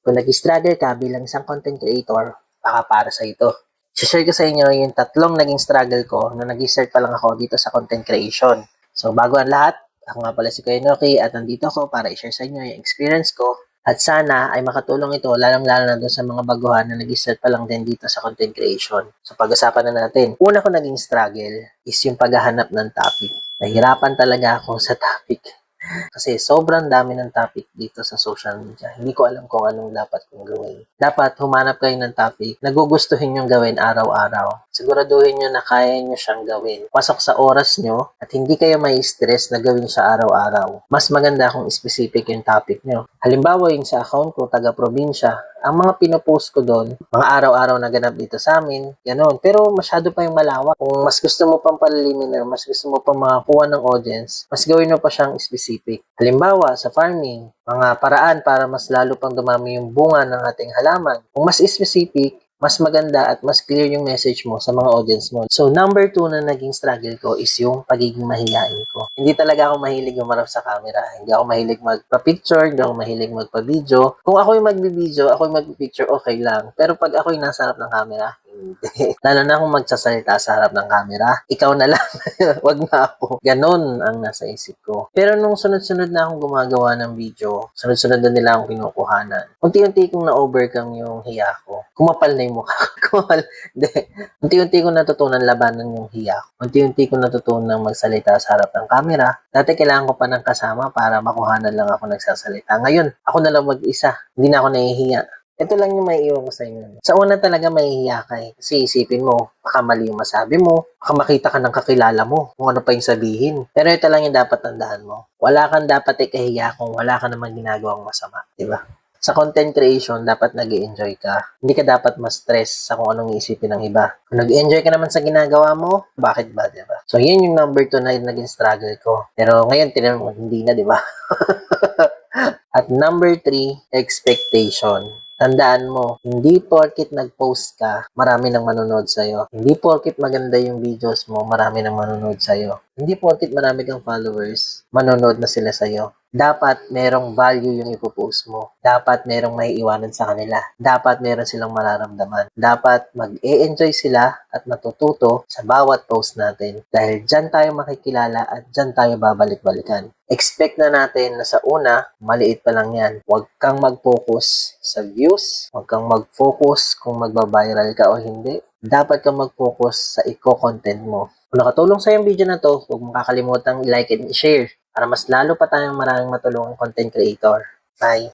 Kung nag-struggle ka bilang isang content creator, baka para sa ito. Share ko sa inyo yung 3 naging struggle ko na nag-start pa lang ako dito sa content creation. So bago ang lahat, ako nga pala si Kuya Noki at nandito ako para i-share sa inyo yung experience ko at sana ay makatulong ito lalong-lalo na doon sa mga baguhan na nag-start pa lang din dito sa content creation. So pag-usapan na natin. Una ko naging struggle is yung paghahanap ng topic. Nahirapan talaga ako sa topic. Kasi sobrang dami ng topic dito sa social media. Hindi ko alam kung anong dapat kong gawin. Dapat humanap kayo ng topic na gugustuhin nyo gawin araw-araw. Siguraduhin nyo na kaya nyo siyang gawin. Pasok sa oras nyo at hindi kayo may stress na gawin siya araw-araw. Mas maganda kung specific yung topic nyo. Halimbawa yung sa account ko, taga-probinsya, ang mga pinopost ko doon, mga araw-araw na ganap dito sa amin, ganoon. Pero masyado pa yung malawak. Kung mas gusto mo pang palalimin na, mas gusto mo pang makakuha ng audience, mas gawin mo pa siyang specific. Halimbawa, sa farming, mga paraan para mas lalo pang dumami yung bunga ng ating halaman. Kung mas specific, mas maganda at mas clear yung message mo sa mga audience mo. So, number 2 na naging struggle ko is yung pagiging mahihain ko. Hindi talaga ako mahilig umarap sa camera. Hindi ako mahilig magpa-picture, hindi ako mahilig magpa-video. Kung ako yung magbi-video, ako yung magpi-picture, okay lang. Pero pag ako yung nasa harap ng camera, hindi. Lalo na kung magsasalita sa harap ng camera, ikaw na lang. Wag na ako. Ganon ang nasa isip ko. Pero nung sunod-sunod na akong gumagawa ng video, sunod-sunod na nila akong kinukuhanan. Unti-unti kong na-overcome yung hiya ko. Kumapal na yung mukha ko. Hindi. Unti-unti kong natutunan labanan yung hiya ko. Unti-unti kong natutunan magsalita sa harap ng camera. Dati kailangan ko pa ng kasama para makuhanan lang ako nagsasalita. Ngayon, ako na lang mag-isa. Hindi na ako nahihiya. Ito lang yung maiiwan ko sa inyo. Sa una talaga mahihiya ka eh. Kasi isipin mo, baka mali yung masabi mo, baka makita ka ng kakilala mo, kung ano pa yung sabihin. Pero ito lang yung dapat tandaan mo. Wala kang dapat ikahiya kung wala ka naman ginagawang masama. Diba? Sa content creation, dapat nag-i-enjoy ka. Hindi ka dapat ma-stress sa kung anong isipin ng iba. Kung nag-i-enjoy ka naman sa ginagawa mo, bakit ba, diba? So, yun yung number 2 na naging struggle ko. Pero ngayon, tinanong mo, hindi na, diba? At number 3, expectation. Tandaan mo, hindi porkit nag-post ka, marami nang manonood sa'yo. Hindi porkit maganda yung videos mo, marami nang manonood sa'yo. Hindi porkit marami kang followers, manonood na sila sa'yo. Dapat merong value yung ipopost mo. Dapat merong may iwanan sa kanila. Dapat meron silang mararamdaman. Dapat mag-e-enjoy sila at matututo sa bawat post natin. Dahil dyan tayo makikilala at dyan tayo babalik-balikan. Expect na natin na sa una, maliit pa lang yan. Huwag kang mag-focus sa views. Huwag kang mag-focus kung magbabiral ka o hindi. Dapat kang mag-focus sa i-content mo. Kung nakatulong sa yung video na to, huwag mong kakalimutang i-like and i-share para mas lalo pa tayong maraming matulungang content creator. Bye!